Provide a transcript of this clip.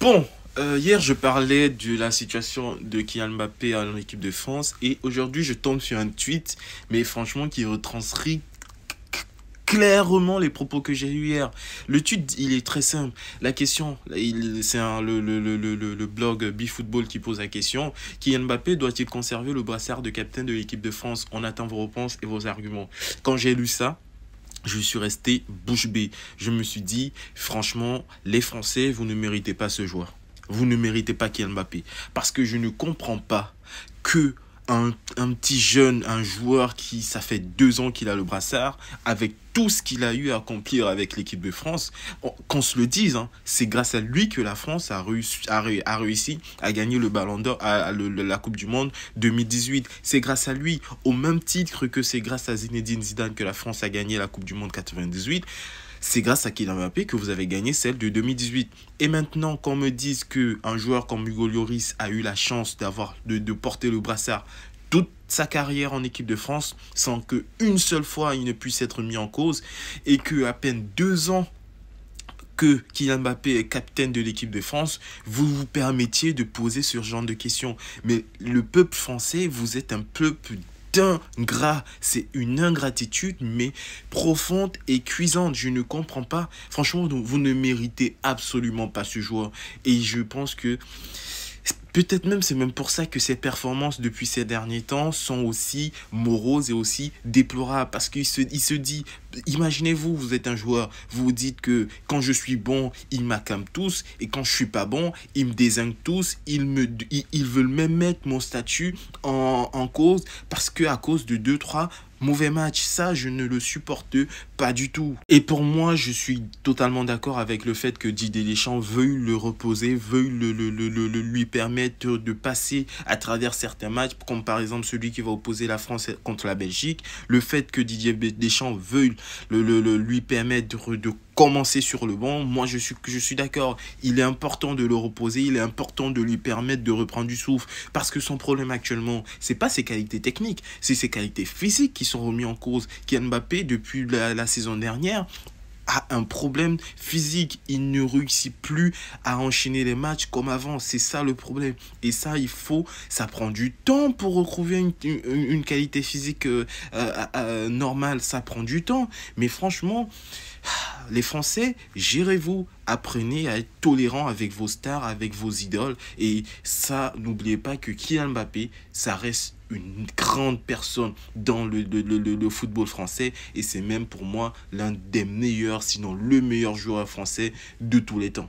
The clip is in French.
Bon, hier je parlais de la situation de Kylian Mbappé en équipe de France et aujourd'hui je tombe sur un tweet, mais franchement qui retranscrit clairement les propos que j'ai eu hier. Le tweet, il est très simple. La question, c'est le blog BeFootball qui pose la question. Kylian Mbappé doit-il conserver le brassard de capitaine de l'équipe de France? On attend vos réponses et vos arguments. Quand j'ai lu ça, je suis resté bouche bée. Je me suis dit, franchement, les Français, vous ne méritez pas ce joueur. Vous ne méritez pas Kylian Mbappé. Parce que je ne comprends pas que un petit jeune, un joueur qui, ça fait 2 ans qu'il a le brassard, avec tout ce qu'il a eu à accomplir avec l'équipe de France, qu'on se le dise, hein, c'est grâce à lui que la France a réussi à gagner le Ballon d'Or, la Coupe du Monde 2018. C'est grâce à lui, au même titre que c'est grâce à Zinedine Zidane que la France a gagné la Coupe du Monde 98. C'est grâce à Kylian Mbappé que vous avez gagné celle de 2018. Et maintenant, qu'on me dise qu'un joueur comme Hugo Lloris a eu la chance de porter le brassard toute sa carrière en équipe de France sans qu'une seule fois il ne puisse être mis en cause et que à peine 2 ans que Kylian Mbappé est capitaine de l'équipe de France, vous vous permettiez de poser ce genre de questions. Mais le peuple français, vous êtes un peuple d'ingrat. C'est une ingratitude, mais profonde et cuisante. Je ne comprends pas. Franchement, vous ne méritez absolument pas ce joueur. Et je pense que peut-être même, c'est même pour ça que ses performances depuis ces derniers temps sont aussi moroses et aussi déplorables. Parce il se dit, imaginez-vous, vous êtes un joueur, vous vous dites que quand je suis bon, ils m'acclament tous, et quand je suis pas bon, ils me désignent tous, ils veulent même mettre mon statut en cause, parce que à cause de deux trois mauvais match. Ça, je ne le supporte pas du tout. Et pour moi, je suis totalement d'accord avec le fait que Didier Deschamps veuille le reposer, veuille lui permettre de passer à travers certains matchs, comme par exemple celui qui va opposer la France contre la Belgique. Le fait que Didier Deschamps veuille lui permettre de commencer sur le banc, moi je suis d'accord. Il est important de le reposer, il est important de lui permettre de reprendre du souffle, parce que son problème actuellement, c'est pas ses qualités techniques, c'est ses qualités physiques qui sont remises en cause. Kylian Mbappé, depuis la saison dernière, a un problème physique. Il ne réussit plus à enchaîner les matchs comme avant. C'est ça le problème. Et ça, ça prend du temps pour retrouver une qualité physique normale. Ça prend du temps. Mais franchement, les Français, gérez-vous, apprenez à être tolérants avec vos stars, avec vos idoles. Et ça, n'oubliez pas que Kylian Mbappé, ça reste une grande personne dans le football français. Et c'est même pour moi l'un des meilleurs, sinon le meilleur joueur français de tous les temps.